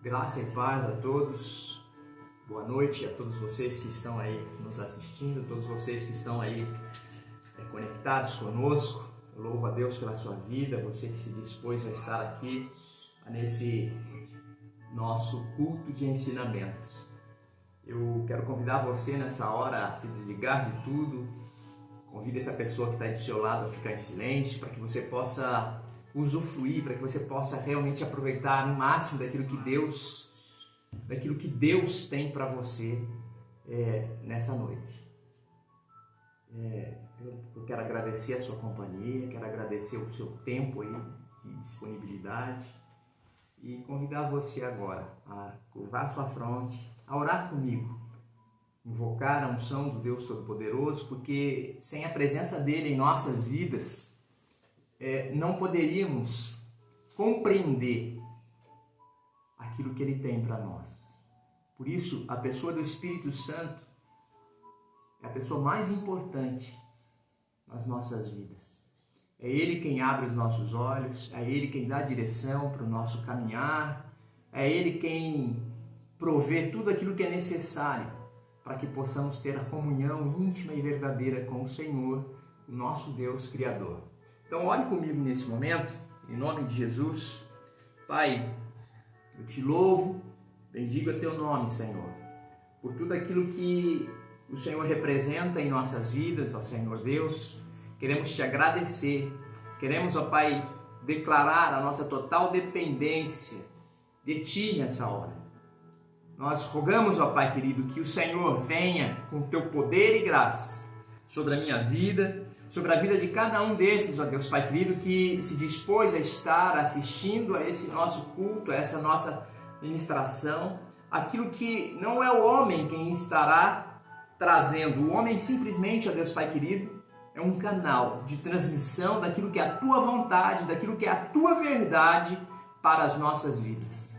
Graça e paz a todos. Boa noite a todos vocês que estão aí nos assistindo, todos vocês que estão aí conectados conosco. Eu louvo a Deus pela sua vida, você que se dispôs a estar aqui nesse nosso culto de ensinamentos. Eu quero convidar você nessa hora a se desligar de tudo. Convide essa pessoa que está aí do seu lado a ficar em silêncio, para que você possa usufruir, para que você possa realmente aproveitar o máximo daquilo que Deus tem para você nessa noite. Eu quero agradecer a sua companhia, quero agradecer o seu tempo aí de disponibilidade e convidar você agora a curvar a sua fronte, a orar comigo, invocar a unção do Deus Todo-Poderoso, porque sem a presença dele em nossas vidas, não poderíamos compreender aquilo que ele tem para nós. Por isso, a pessoa do Espírito Santo é a pessoa mais importante nas nossas vidas. É ele quem abre os nossos olhos, é ele quem dá direção para o nosso caminhar, é ele quem provê tudo aquilo que é necessário para que possamos ter a comunhão íntima e verdadeira com o Senhor, o nosso Deus Criador. Então, ore comigo nesse momento, em nome de Jesus. Pai, eu te louvo, bendigo a teu nome, Senhor, por tudo aquilo que o Senhor representa em nossas vidas, ó Senhor Deus. Queremos te agradecer, queremos, ó Pai, declarar a nossa total dependência de ti nessa hora. Nós rogamos, ó Pai querido, que o Senhor venha com o teu poder e graça sobre a minha vida, sobre a vida de cada um desses, ó Deus Pai querido, que se dispôs a estar assistindo a esse nosso culto, a essa nossa ministração, aquilo que não é o homem quem estará trazendo, o homem simplesmente, ó Deus Pai querido, é um canal de transmissão daquilo que é a tua vontade, daquilo que é a tua verdade para as nossas vidas.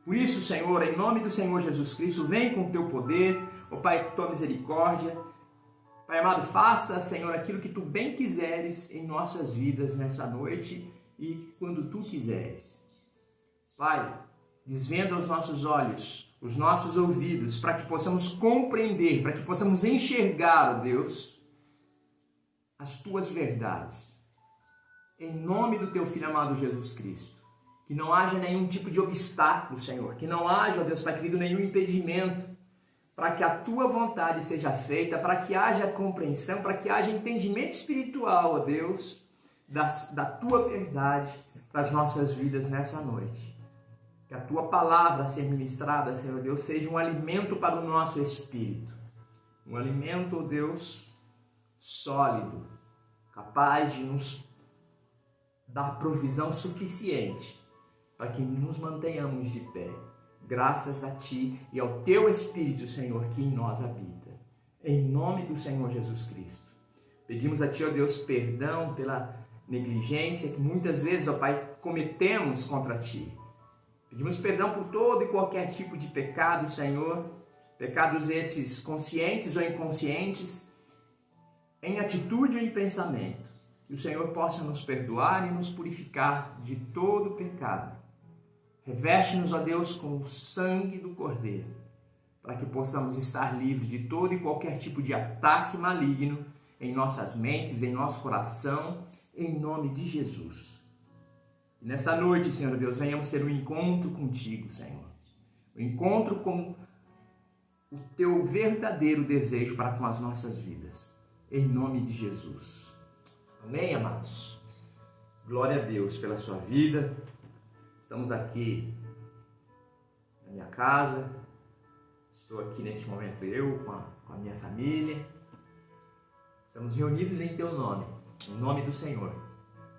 Por isso, Senhor, em nome do Senhor Jesus Cristo, vem com o teu poder, ó Pai, com tua misericórdia. Pai amado, faça, Senhor, aquilo que tu bem quiseres em nossas vidas nessa noite e quando tu quiseres. Pai, desvenda os nossos olhos, os nossos ouvidos, para que possamos compreender, para que possamos enxergar, ó Deus, as tuas verdades. Em nome do teu Filho amado Jesus Cristo. Que não haja nenhum tipo de obstáculo, Senhor. Que não haja, ó Deus Pai querido, nenhum impedimento para que a tua vontade seja feita, para que haja compreensão, para que haja entendimento espiritual, ó Deus, da tua verdade para as nossas vidas nessa noite. Que a tua palavra a ser ministrada, Senhor Deus, seja um alimento para o nosso espírito. Um alimento, ó Deus, sólido, capaz de nos dar provisão suficiente para que nos mantenhamos de pé, graças a Ti e ao Teu Espírito, Senhor, que em nós habita. Em nome do Senhor Jesus Cristo. Pedimos a Ti, ó Deus, perdão pela negligência que muitas vezes, ó Pai, cometemos contra Ti. Pedimos perdão por todo e qualquer tipo de pecado, Senhor, pecados esses conscientes ou inconscientes, em atitude ou em pensamento. Que o Senhor possa nos perdoar e nos purificar de todo pecado. Reveste-nos, ó Deus, com o sangue do Cordeiro, para que possamos estar livres de todo e qualquer tipo de ataque maligno em nossas mentes, em nosso coração, em nome de Jesus. E nessa noite, Senhor Deus, venhamos ter um encontro contigo, Senhor. Um encontro com o teu verdadeiro desejo para com as nossas vidas. Em nome de Jesus. Amém, amados? Glória a Deus pela sua vida. Estamos aqui na minha casa. Estou aqui nesse momento eu com a minha família. Estamos reunidos em teu nome, em nome do Senhor.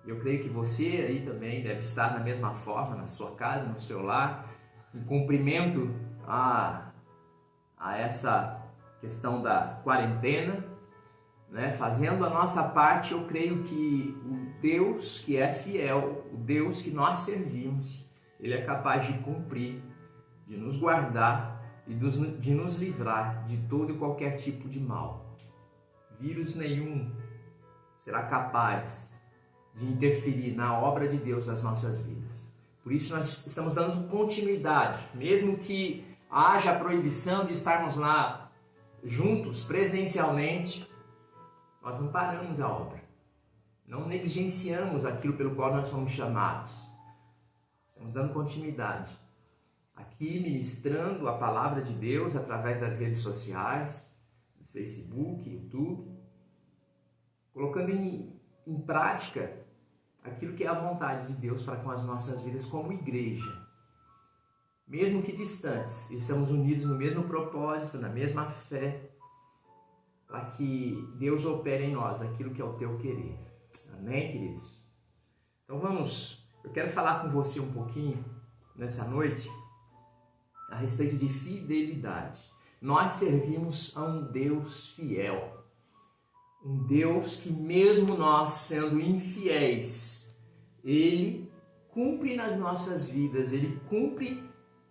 Eu creio que você aí também deve estar da mesma forma, na sua casa, no seu lar, em cumprimento a essa questão da quarentena, né? Fazendo a nossa parte. Eu creio que o Deus que é fiel, o Deus que nós servimos, Ele é capaz de cumprir, de nos guardar e de nos livrar de todo e qualquer tipo de mal. Vírus nenhum será capaz de interferir na obra de Deus nas nossas vidas. Por isso nós estamos dando continuidade, mesmo que haja a proibição de estarmos lá juntos, presencialmente, nós não paramos a obra, não negligenciamos aquilo pelo qual nós fomos chamados. Estamos dando continuidade, aqui ministrando a palavra de Deus através das redes sociais, do Facebook, YouTube, colocando em prática aquilo que é a vontade de Deus para com as nossas vidas como igreja. Mesmo que distantes, estamos unidos no mesmo propósito, na mesma fé, para que Deus opere em nós aquilo que é o teu querer. Amém, queridos? Então eu quero falar com você um pouquinho nessa noite a respeito de fidelidade. Nós servimos a um Deus fiel, um Deus que mesmo nós sendo infiéis, Ele cumpre nas nossas vidas, Ele cumpre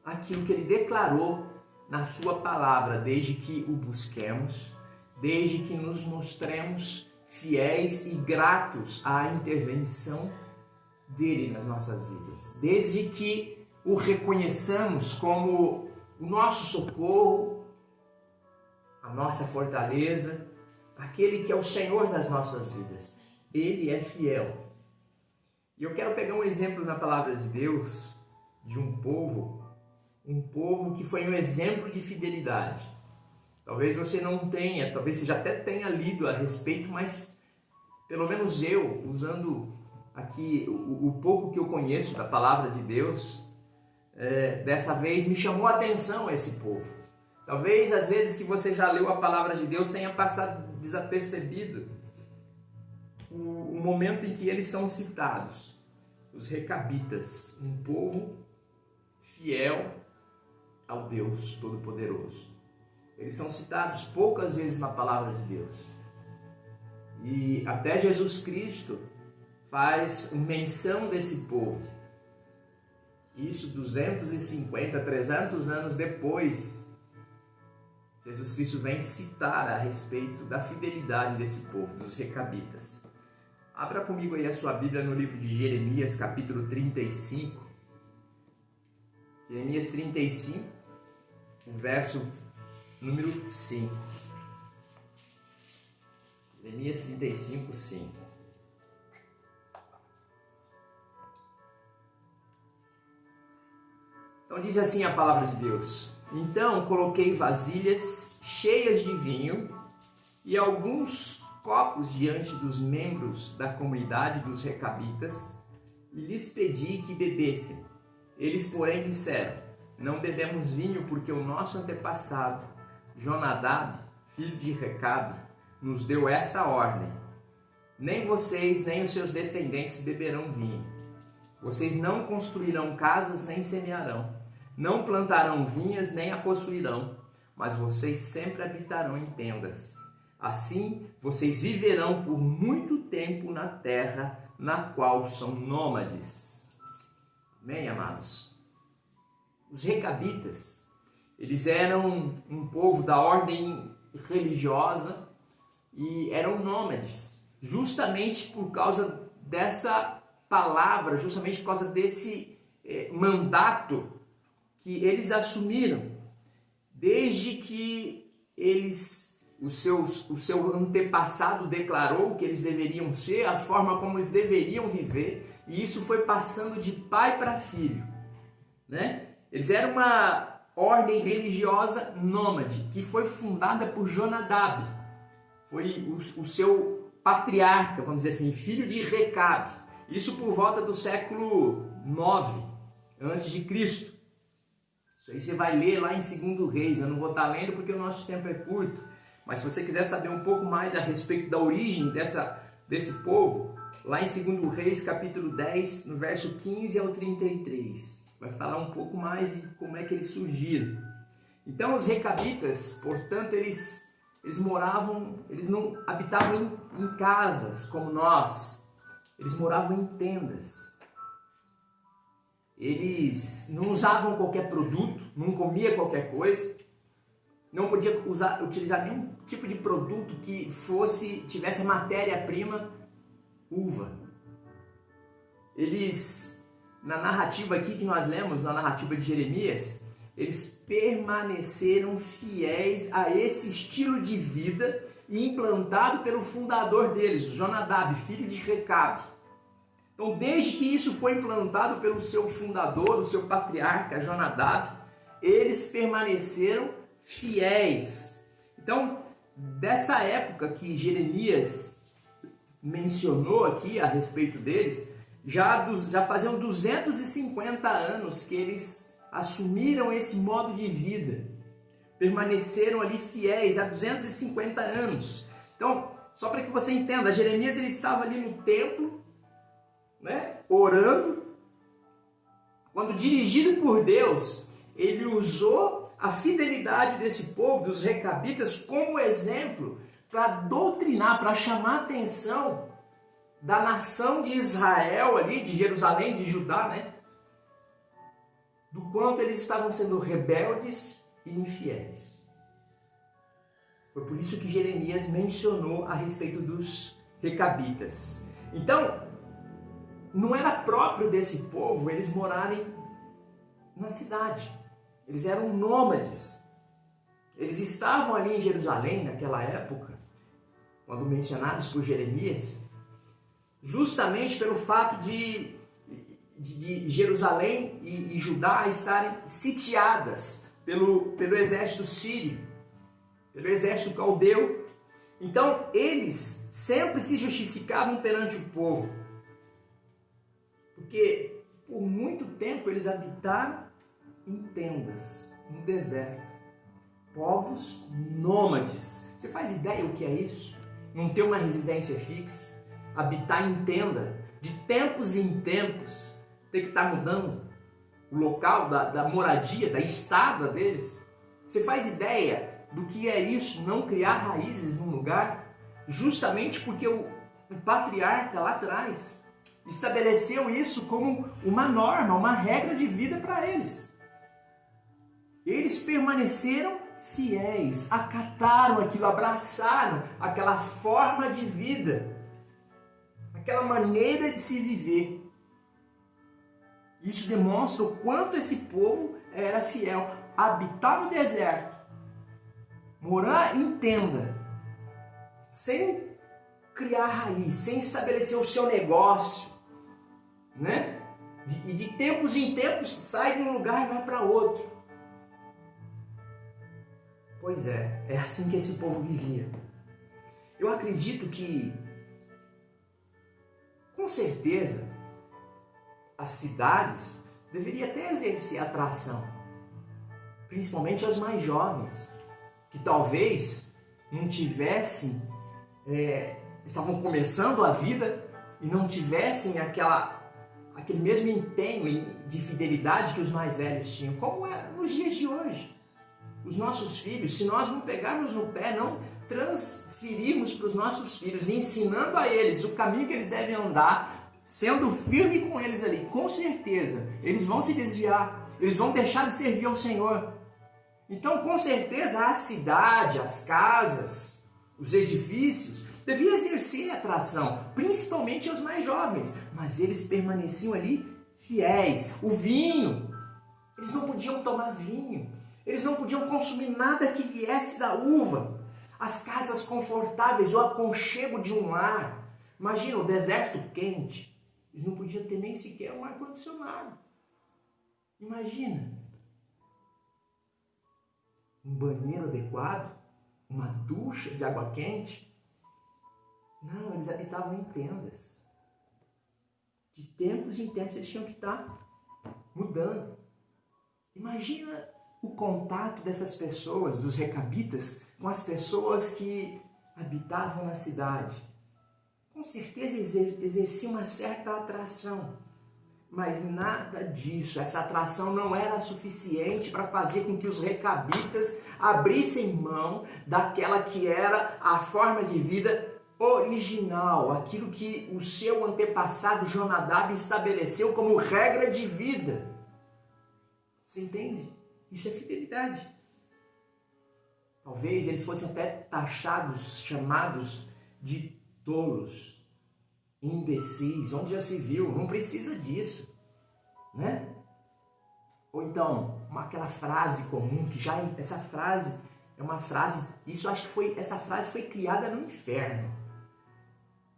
aquilo que Ele declarou na sua palavra, desde que o busquemos, desde que nos mostremos fiéis e gratos à intervenção dele nas nossas vidas, desde que o reconheçamos como o nosso socorro, a nossa fortaleza, aquele que é o Senhor das nossas vidas. Ele é fiel. E eu quero pegar um exemplo na palavra de Deus de um povo que foi um exemplo de fidelidade. Talvez você não tenha, talvez você já até tenha lido a respeito, mas pelo menos eu, usando aqui o pouco que eu conheço da palavra de Deus, dessa vez me chamou a atenção esse povo. Talvez às vezes que você já leu a palavra de Deus tenha passado desapercebido o momento em que eles são citados. Os recabitas, um povo fiel ao Deus Todo-Poderoso. Eles são citados poucas vezes na palavra de Deus. E até Jesus Cristo faz menção desse povo. Isso 250, 300 anos depois, Jesus Cristo vem citar a respeito da fidelidade desse povo, dos recabitas. Abra comigo aí a sua Bíblia no livro de Jeremias, capítulo 35. Jeremias 35, verso número 5. Jeremias 35, 5. Então diz assim a palavra de Deus: Então coloquei vasilhas cheias de vinho e alguns copos diante dos membros da comunidade dos recabitas e lhes pedi que bebessem. Eles, porém, disseram: Não bebemos vinho porque o nosso antepassado Jonadab, filho de Recabe, nos deu essa ordem: Nem vocês nem os seus descendentes beberão vinho. Vocês não construirão casas nem semearão, não plantarão vinhas nem a possuirão, mas vocês sempre habitarão em tendas. Assim, vocês viverão por muito tempo na terra na qual são nômades. Amém, amados? Os recabitas, eles eram um povo da ordem religiosa e eram nômades, justamente por causa dessa palavra, justamente por causa desse mandato que eles assumiram, desde que o seu antepassado declarou que eles deveriam ser, a forma como eles deveriam viver, e isso foi passando de pai para filho, né? Eles eram uma ordem religiosa nômade, que foi fundada por Jonadab, foi o seu patriarca, vamos dizer assim, filho de Recabe, isso por volta do século 9 antes de Cristo. Isso aí você vai ler lá em 2 Reis, eu não vou estar lendo porque o nosso tempo é curto, mas se você quiser saber um pouco mais a respeito da origem desse povo, lá em 2 Reis, capítulo 10, no verso 15 ao 33, vai falar um pouco mais de como é que eles surgiram. Então os recabitas, portanto, eles não habitavam em casas como nós, eles moravam em tendas. Eles não usavam qualquer produto, não comia qualquer coisa, não podia utilizar nenhum tipo de produto que tivesse matéria-prima uva. Eles na narrativa aqui que nós lemos, na narrativa de Jeremias, eles permaneceram fiéis a esse estilo de vida implantado pelo fundador deles, Jonadab, filho de Recabe. Então, desde que isso foi implantado pelo seu fundador, o seu patriarca, Jonadab, eles permaneceram fiéis. Então, dessa época que Jeremias mencionou aqui a respeito deles, já faziam 250 anos que eles assumiram esse modo de vida, permaneceram ali fiéis há 250 anos. Então, só para que você entenda, Jeremias ele estava ali no templo, né, orando, quando dirigido por Deus, ele usou a fidelidade desse povo, dos recabitas, como exemplo para doutrinar, para chamar a atenção da nação de Israel ali, de Jerusalém, de Judá, né? Do quanto eles estavam sendo rebeldes e infiéis. Foi por isso que Jeremias mencionou a respeito dos recabitas. Então, não era próprio desse povo eles morarem na cidade. Eles eram nômades. Eles estavam ali em Jerusalém naquela época, quando mencionados por Jeremias, justamente pelo fato de Jerusalém e Judá estarem sitiadas pelo exército sírio, pelo exército caldeu. Então, eles sempre se justificavam perante o povo, porque por muito tempo eles habitaram em tendas, no deserto. Povos nômades. Você faz ideia o que é isso? Não ter uma residência fixa, habitar em tenda, de tempos em tempos, ter que estar mudando o local da moradia, da estada deles. Você faz ideia do que é isso, não criar raízes num lugar? Justamente porque o patriarca lá atrás estabeleceu isso como uma norma, uma regra de vida para eles. Eles permaneceram fiéis, acataram aquilo, abraçaram aquela forma de vida, aquela maneira de se viver. Isso demonstra o quanto esse povo era fiel. Habitar no deserto, morar em tenda, sem criar raiz, sem estabelecer o seu negócio, né? E de tempos em tempos sai de um lugar e vai para outro. Pois é assim que esse povo vivia. Eu acredito que, com certeza, as cidades deveriam até exercer atração, principalmente aos mais jovens, que talvez não tivessem, estavam começando a vida e não tivessem aquele mesmo empenho de fidelidade que os mais velhos tinham, como é nos dias de hoje. Os nossos filhos, se nós não pegarmos no pé, não transferirmos para os nossos filhos, ensinando a eles o caminho que eles devem andar, sendo firme com eles ali, com certeza, eles vão se desviar, eles vão deixar de servir ao Senhor. Então, com certeza, a cidade, as casas, os edifícios, deviam exercer atração, principalmente aos mais jovens, mas eles permaneciam ali fiéis. O vinho, eles não podiam tomar vinho, eles não podiam consumir nada que viesse da uva. As casas confortáveis, o aconchego de um lar. Imagina o deserto quente. Eles não podiam ter nem sequer um ar-condicionado. Imagina um banheiro adequado, uma ducha de água quente. Não, eles habitavam em tendas. De tempos em tempos eles tinham que estar mudando. Imagina o contato dessas pessoas, dos recabitas, com as pessoas que habitavam na cidade. Com certeza exercia uma certa atração, mas nada disso, essa atração não era suficiente para fazer com que os recabitas abrissem mão daquela que era a forma de vida original, aquilo que o seu antepassado Jonadab estabeleceu como regra de vida. Você entende? Isso é fidelidade. Talvez eles fossem até taxados, chamados de tolos, imbecis, onde já se viu, não precisa disso. né? Ou então, aquela frase comum, que já essa frase é uma frase, essa frase foi criada no inferno.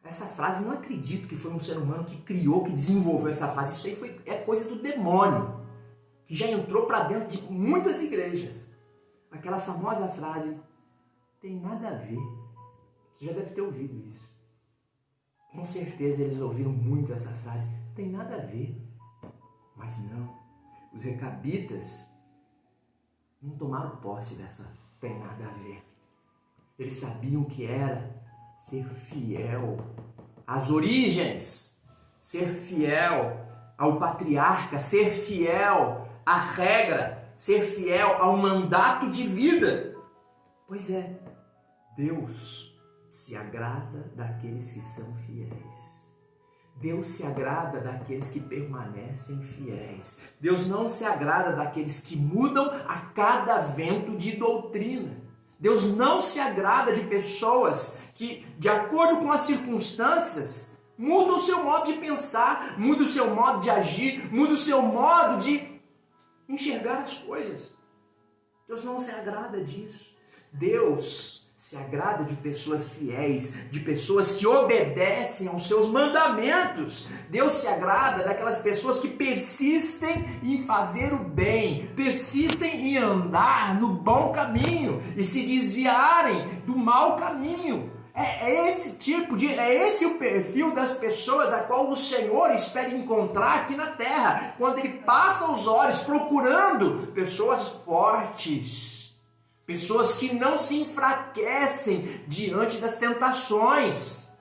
Essa frase, não acredito que foi um ser humano que criou, que desenvolveu essa frase. Isso aí é coisa do demônio, que já entrou para dentro de muitas igrejas. Aquela famosa frase, tem nada a ver. Você já deve ter ouvido isso. Com certeza eles ouviram muito essa frase, tem nada a ver. Mas não, os recabitas não tomaram posse dessa tem nada a ver. Eles sabiam que era ser fiel às origens, ser fiel ao patriarca, ser fiel à regra, ser fiel ao mandato de vida. Pois é, Deus se agrada daqueles que são fiéis. Deus se agrada daqueles que permanecem fiéis. Deus não se agrada daqueles que mudam a cada vento de doutrina. Deus não se agrada de pessoas que, de acordo com as circunstâncias, mudam o seu modo de pensar, mudam o seu modo de agir, mudam o seu modo de enxergar as coisas. Deus não se agrada disso. Deus se agrada de pessoas fiéis, de pessoas que obedecem aos seus mandamentos. Deus se agrada daquelas pessoas que persistem em fazer o bem, persistem em andar no bom caminho e se desviarem do mau caminho. É esse o perfil das pessoas a qual o Senhor espera encontrar aqui na terra, quando Ele passa os olhos procurando pessoas fortes, pessoas que não se enfraquecem diante das tentações.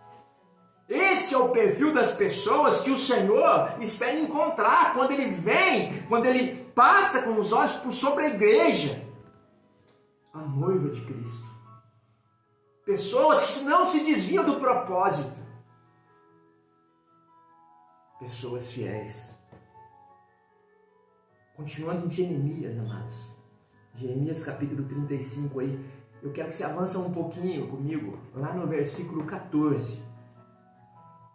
Esse é o perfil das pessoas que o Senhor espera encontrar quando Ele vem, quando Ele passa com os olhos por sobre a igreja, a noiva de Cristo. Pessoas que não se desviam do propósito. Pessoas fiéis. Continuando em Jeremias, amados. Jeremias capítulo 35 aí, eu quero que você avance um pouquinho comigo, lá no versículo 14.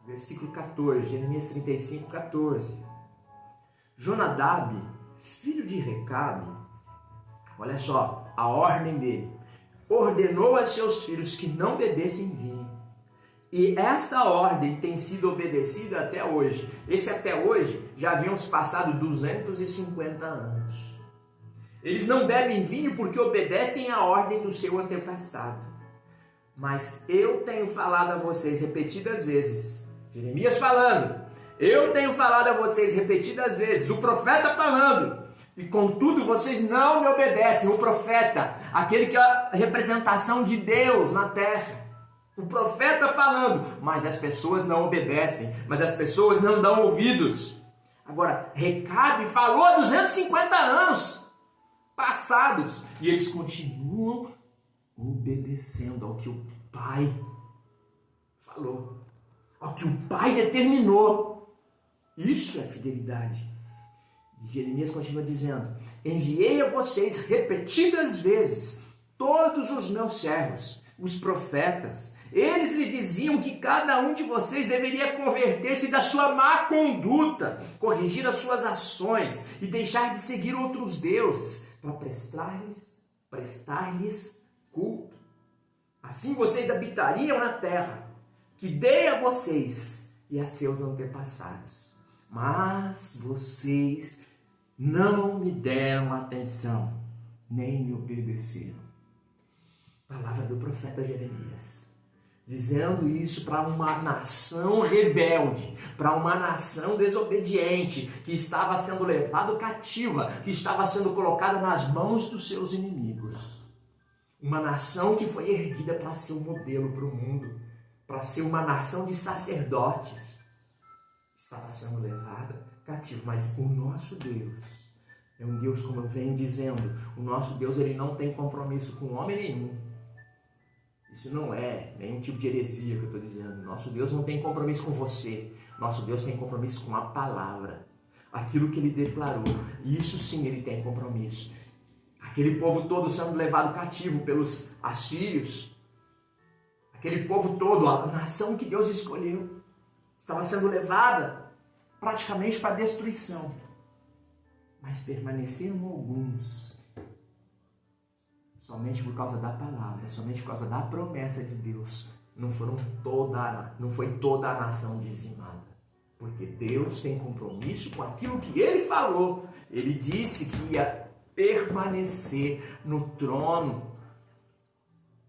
Versículo 14, Jeremias 35, 14. Jonadab, filho de Recabe, olha só a ordem dele, ordenou a seus filhos que não bebessem vinho. E essa ordem tem sido obedecida até hoje. Esse até hoje já haviam se passado 250 anos. Eles não bebem vinho porque obedecem à ordem do seu antepassado. Mas eu tenho falado a vocês repetidas vezes, Jeremias falando, eu tenho falado a vocês repetidas vezes, o profeta falando, e contudo vocês não me obedecem. O profeta, aquele que é a representação de Deus na terra, o profeta falando, mas as pessoas não obedecem, mas as pessoas não dão ouvidos. Agora, Recabe falou há 250 anos passados, e eles continuam obedecendo ao que o Pai falou, ao que o Pai determinou. Isso é fidelidade. E Jeremias continua dizendo, enviei a vocês repetidas vezes todos os meus servos, os profetas. Eles lhe diziam que cada um de vocês deveria converter-se da sua má conduta, corrigir as suas ações e deixar de seguir outros deuses, para prestar-lhes culto. Assim vocês habitariam na terra que dei a vocês e a seus antepassados. Mas vocês não me deram atenção, nem me obedeceram. Palavra do profeta Jeremias, dizendo isso para uma nação rebelde, para uma nação desobediente, que estava sendo levada cativa, que estava sendo colocada nas mãos dos seus inimigos. Uma nação que foi erguida para ser um modelo para o mundo, para ser uma nação de sacerdotes. Estava sendo levada cativa, mas o nosso Deus é um Deus, como eu venho dizendo, o nosso Deus ele não tem compromisso com homem nenhum. Isso não é nenhum tipo de heresia que eu estou dizendo. Nosso Deus não tem compromisso com você. Nosso Deus tem compromisso com a palavra. Aquilo que Ele declarou. Isso sim Ele tem compromisso. Aquele povo todo sendo levado cativo pelos assírios. Aquele povo todo, a nação que Deus escolheu, estava sendo levada praticamente para a destruição. Mas permaneceram alguns, somente por causa da palavra, somente por causa da promessa de Deus. Não foi toda a nação dizimada. Porque Deus tem compromisso com aquilo que Ele falou. Ele disse que ia permanecer no trono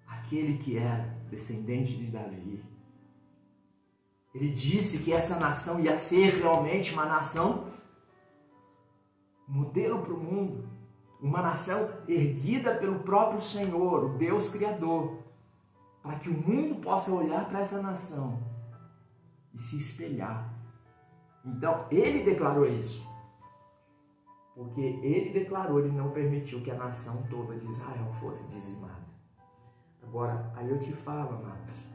aquele que era descendente de Davi. Ele disse que essa nação ia ser realmente uma nação modelo para o mundo. Uma nação erguida pelo próprio Senhor, o Deus Criador. Para que o mundo possa olhar para essa nação e se espelhar. Então, ele declarou isso. Porque ele declarou, ele não permitiu que a nação toda de Israel fosse dizimada. Agora, aí eu te falo, amados.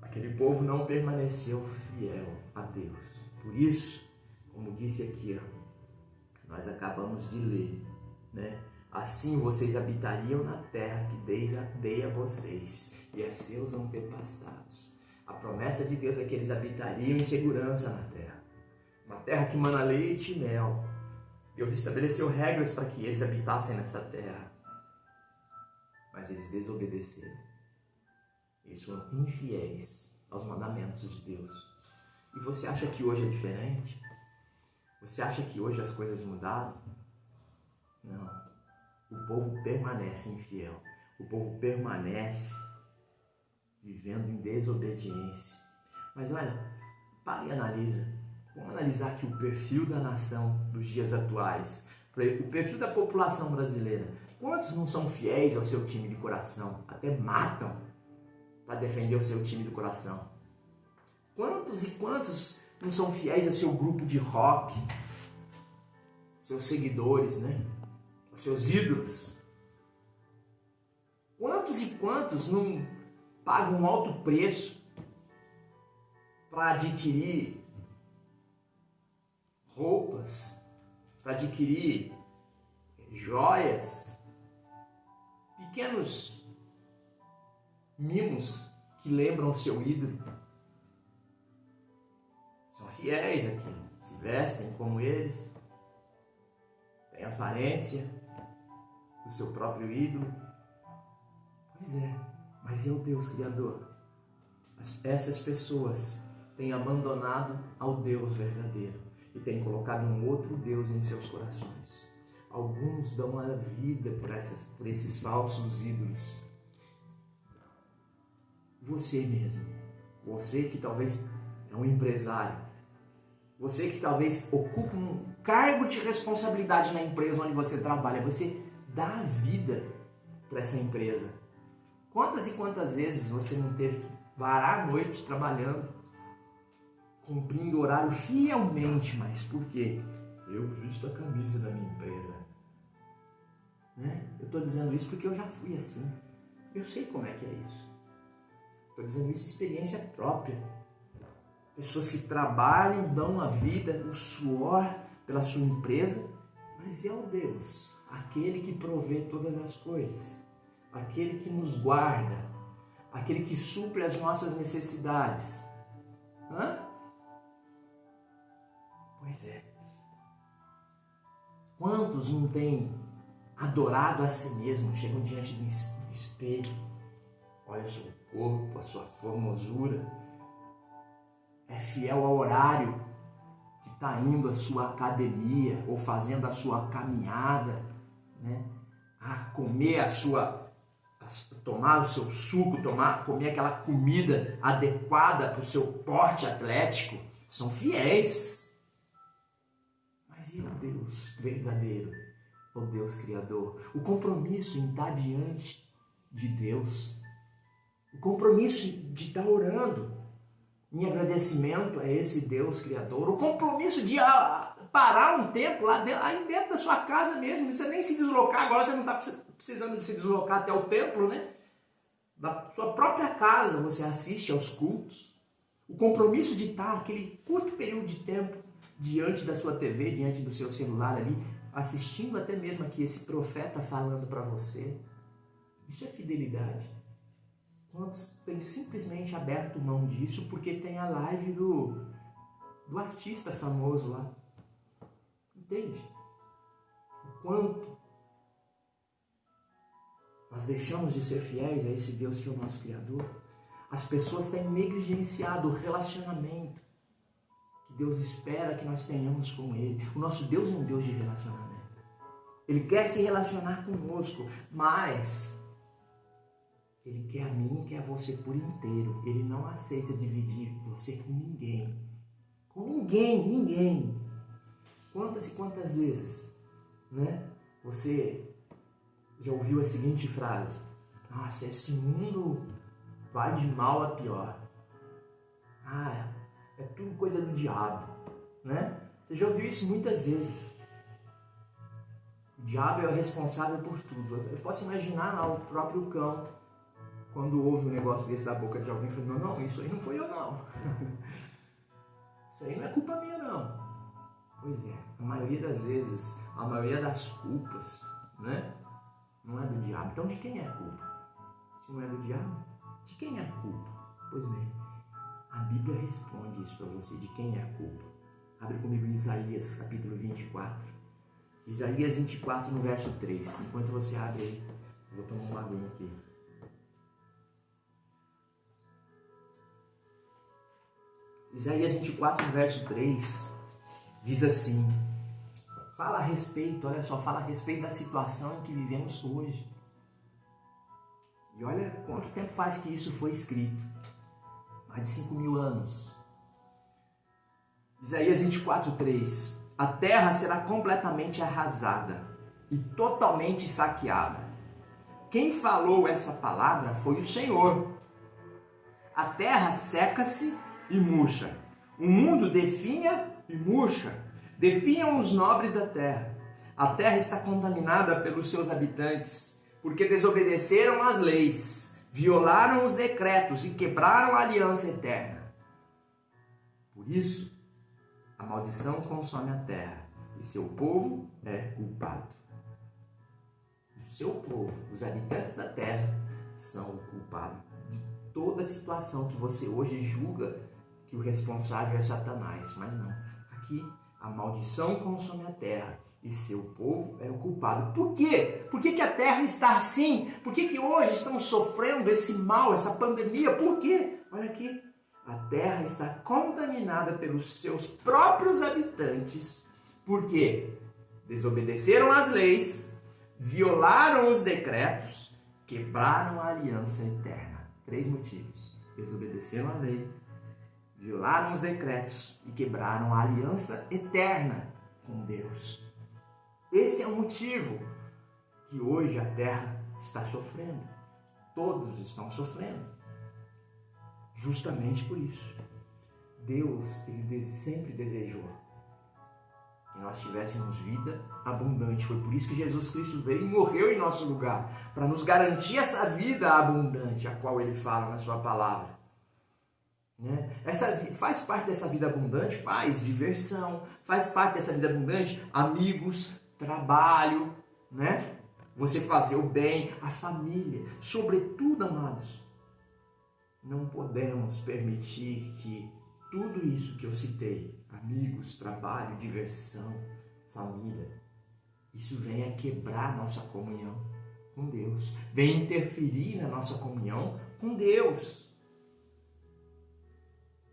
Aquele povo não permaneceu fiel a Deus. Por isso, como disse aqui, nós acabamos de ler, né? Assim vocês habitariam na terra que dei a vocês e a seus antepassados. A promessa de Deus é que eles habitariam em segurança na terra. Uma terra que mana leite e mel. Deus estabeleceu regras para que eles habitassem nessa terra. Mas eles desobedeceram. Eles foram infiéis aos mandamentos de Deus. E você acha que hoje é diferente? Você acha que hoje as coisas mudaram? Não. O povo permanece infiel. O povo permanece vivendo em desobediência. Mas olha, para e analisa. Vamos analisar aqui o perfil da nação dos dias atuais. O perfil da população brasileira. Quantos não são fiéis ao seu time de coração? Até matam para defender o seu time do coração. Quantos e quantos não são fiéis ao seu grupo de rock? Seus seguidores, né? Os seus ídolos. Quantos e quantos não pagam um alto preço para adquirir roupas, para adquirir joias, pequenos mimos que lembram o seu ídolo? São fiéis aqui, se vestem como eles, têm aparência do seu próprio ídolo. Pois é, mas é o Deus Criador. Essas pessoas têm abandonado ao Deus verdadeiro e têm colocado um outro Deus em seus corações. Alguns dão a vida por esses falsos ídolos. Você mesmo, você que talvez é um empresário, você que talvez ocupa um cargo de responsabilidade na empresa onde você trabalha, você dá a vida para essa empresa. Quantas e quantas vezes você não teve que varar a noite trabalhando, cumprindo o horário fielmente, mas por quê? Eu visto a camisa da minha empresa. Né? Eu estou dizendo isso porque eu já fui assim. Eu sei como é que é isso. Estou dizendo isso de experiência própria. Pessoas que trabalham, dão a vida, o suor pela sua empresa, mas é o Deus, aquele que provê todas as coisas, aquele que nos guarda, aquele que supre as nossas necessidades. Pois é. Quantos não têm adorado a si mesmo, chegam diante do espelho, olha o seu corpo, a sua formosura, é fiel ao horário que está indo à sua academia ou fazendo a sua caminhada, né? A comer tomar o seu suco, comer aquela comida adequada para o seu porte atlético, são fiéis. Mas e o Deus verdadeiro, o Deus Criador? O compromisso em estar diante de Deus, o compromisso de estar orando em agradecimento a esse Deus Criador, o compromisso de parar um tempo aí dentro da sua casa mesmo, não precisa nem se deslocar, agora você não está precisando de se deslocar até o templo, né? Da sua própria casa você assiste aos cultos, o compromisso de estar aquele curto período de tempo diante da sua TV, diante do seu celular ali, assistindo até mesmo aqui esse profeta falando para você. Isso é fidelidade. Quantos têm simplesmente aberto mão disso porque tem a live do artista famoso lá? Entende? O quanto nós deixamos de ser fiéis a esse Deus que é o nosso Criador. As pessoas têm negligenciado o relacionamento que Deus espera que nós tenhamos com Ele. O nosso Deus é um Deus de relacionamento. Ele quer se relacionar conosco, mas Ele quer a mim e quer a você por inteiro. Ele não aceita dividir você com ninguém. Com ninguém. Quantas e quantas vezes, né? Você já ouviu a seguinte frase: nossa, esse mundo vai de mal a pior. É tudo coisa do diabo, né? Você já ouviu isso muitas vezes. O diabo é o responsável por tudo. Eu posso imaginar lá o próprio cão, quando ouve um negócio desse da boca de alguém, falando: não, isso aí não foi eu não. Isso aí não é culpa minha não. Pois é, a maioria das vezes, a maioria das culpas, né? Não é do diabo. Então de quem é a culpa? Se não é do diabo, de quem é a culpa? Pois bem, a Bíblia responde isso para você, de quem é a culpa. Abre comigo em Isaías capítulo 24. Isaías 24 no verso 3. Enquanto você abre aí, eu vou tomar uma aguinha aqui. Isaías 24 no verso 3 diz assim: fala a respeito, olha só, fala a respeito da situação em que vivemos hoje. E olha quanto tempo faz que isso foi escrito. Mais de 5.000 anos. Isaías 24, 3. A terra será completamente arrasada e totalmente saqueada. Quem falou essa palavra foi o Senhor. A terra seca-se e murcha. O mundo definha e murcha. Definham os nobres da terra. A terra está contaminada pelos seus habitantes, porque desobedeceram às leis, violaram os decretos e quebraram a aliança eterna. Por isso, a maldição consome a terra e seu povo é culpado. O seu povo, os habitantes da terra, são o culpado de toda a situação que você hoje julga que o responsável é Satanás. Mas não. Aqui, a maldição consome a terra e seu povo é o culpado. Por quê? Por que a terra está assim? Por que hoje estamos sofrendo esse mal, essa pandemia? Por quê? Olha aqui. A terra está contaminada pelos seus próprios habitantes, porque desobedeceram às leis, violaram os decretos, quebraram a aliança eterna. 3 motivos. Desobedeceram a lei, violaram os decretos e quebraram a aliança eterna com Deus. Esse é o motivo que hoje a terra está sofrendo. Todos estão sofrendo. Justamente por isso. Deus, Ele sempre desejou que nós tivéssemos vida abundante. Foi por isso que Jesus Cristo veio e morreu em nosso lugar, para nos garantir essa vida abundante, a qual Ele fala na sua palavra. Né? Faz parte dessa vida abundante, faz diversão, faz parte dessa vida abundante, amigos, trabalho, né? Você fazer o bem, a família, sobretudo, amados. Não podemos permitir que tudo isso que eu citei, amigos, trabalho, diversão, família, isso venha quebrar nossa comunhão com Deus, venha interferir na nossa comunhão com Deus.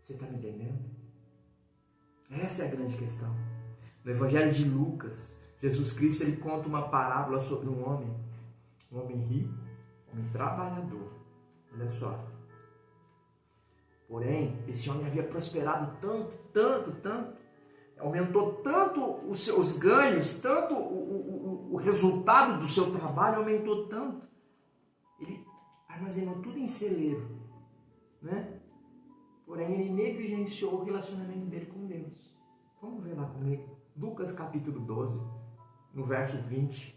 Você está me entendendo? Essa é a grande questão. No Evangelho de Lucas, Jesus Cristo ele conta uma parábola sobre um homem rico, um homem trabalhador. Olha só. Porém, esse homem havia prosperado tanto, aumentou tanto os seus ganhos, tanto o resultado do seu trabalho aumentou tanto. Ele armazenou tudo em celeiro, né? Porém, ele negligenciou o relacionamento dele com Deus. Vamos ver lá comigo. Lucas capítulo 12, no verso 20.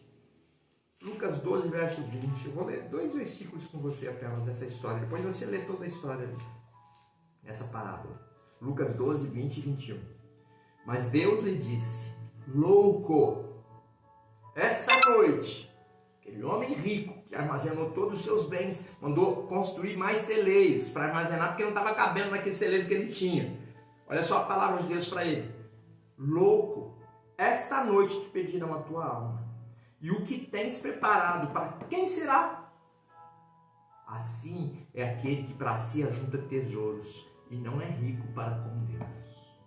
Lucas 12, verso 20. Eu vou ler 2 versículos com você apenas dessa história. Depois você lê toda a história dessa parábola. Lucas 12, 20 e 21. Mas Deus lhe disse: louco, essa noite, aquele homem rico que armazenou todos os seus bens, mandou construir mais celeiros para armazenar, porque não estava cabendo naqueles celeiros que ele tinha. Olha só a palavra de Deus para ele: louco, esta noite te pedirão a tua alma. E o que tens preparado, para quem será? Assim é aquele que para si ajunta tesouros e não é rico para com Deus.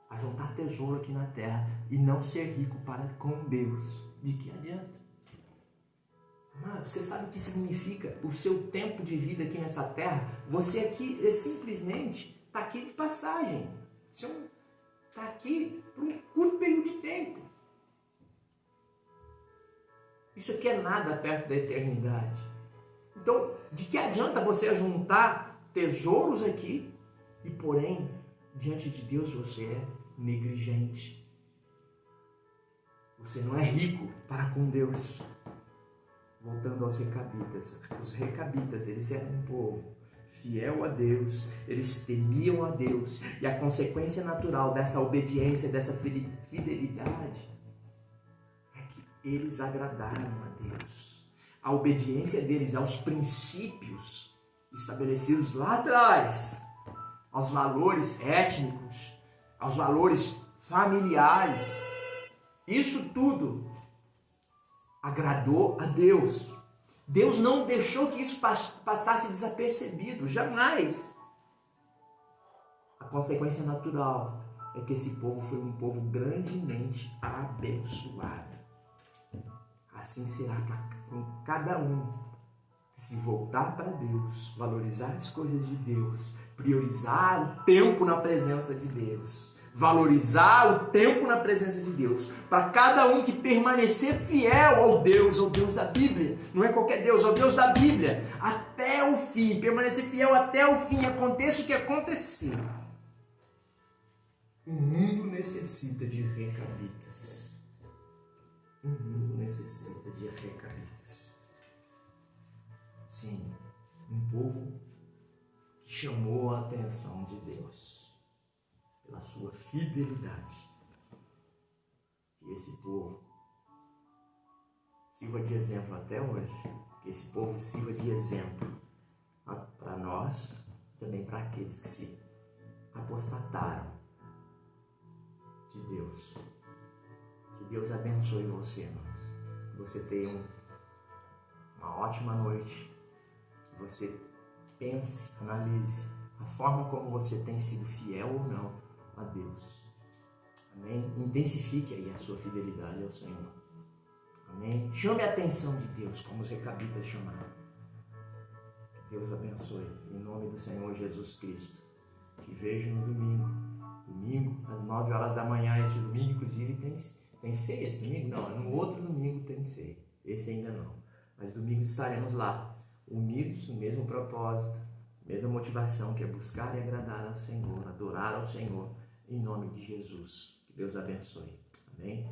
Ajuntar tesouro aqui na terra e não ser rico para com Deus. De que adianta? Amado, você sabe o que significa o seu tempo de vida aqui nessa terra? Você aqui simplesmente está aqui de passagem. Você está aqui por um curto período de tempo. Isso aqui é nada perto da eternidade. Então, de que adianta você ajuntar tesouros aqui e, porém, diante de Deus você é negligente? Você não é rico para com Deus. Voltando aos recabitas. Os recabitas, eles eram um povo fiel a Deus, eles temiam a Deus. E a consequência natural dessa obediência, dessa fidelidade, é que eles agradaram a Deus. A obediência deles aos princípios estabelecidos lá atrás, aos valores étnicos, aos valores familiares, isso tudo agradou a Deus. Deus não deixou que isso passasse desapercebido, jamais. A consequência natural é que esse povo foi um povo grandemente abençoado. Assim será com cada um que se voltar para Deus, valorizar as coisas de Deus, priorizar o tempo na presença de Deus, valorizar o tempo na presença de Deus, para cada um que permanecer fiel ao Deus da Bíblia, não é qualquer Deus, ao Deus da Bíblia, até o fim, permanecer fiel até o fim, aconteça o que acontecer. O mundo necessita de recabitas. O mundo necessita de recabitas. Sim, um povo que chamou a atenção de Deus pela sua fidelidade. Que esse povo sirva de exemplo até hoje. Que esse povo sirva de exemplo para nós, também para aqueles que se apostataram de Deus. Que Deus abençoe você, irmãos. Que você tenha uma ótima noite. Que você pense, analise a forma como você tem sido fiel ou não a Deus. Amém? Intensifique aí a sua fidelidade ao Senhor. Amém? Chame a atenção de Deus, como os recabitas chamaram. Que Deus abençoe. Em nome do Senhor Jesus Cristo. Te vejo no domingo. Domingo, às 9 horas da manhã. Esse domingo, inclusive, tem ceia. Esse domingo? Não, no outro domingo tem ceia. Esse ainda não. Mas domingo estaremos lá, unidos no mesmo propósito, mesma motivação, que é buscar e agradar ao Senhor, adorar ao Senhor, em nome de Jesus. Que Deus abençoe. Amém?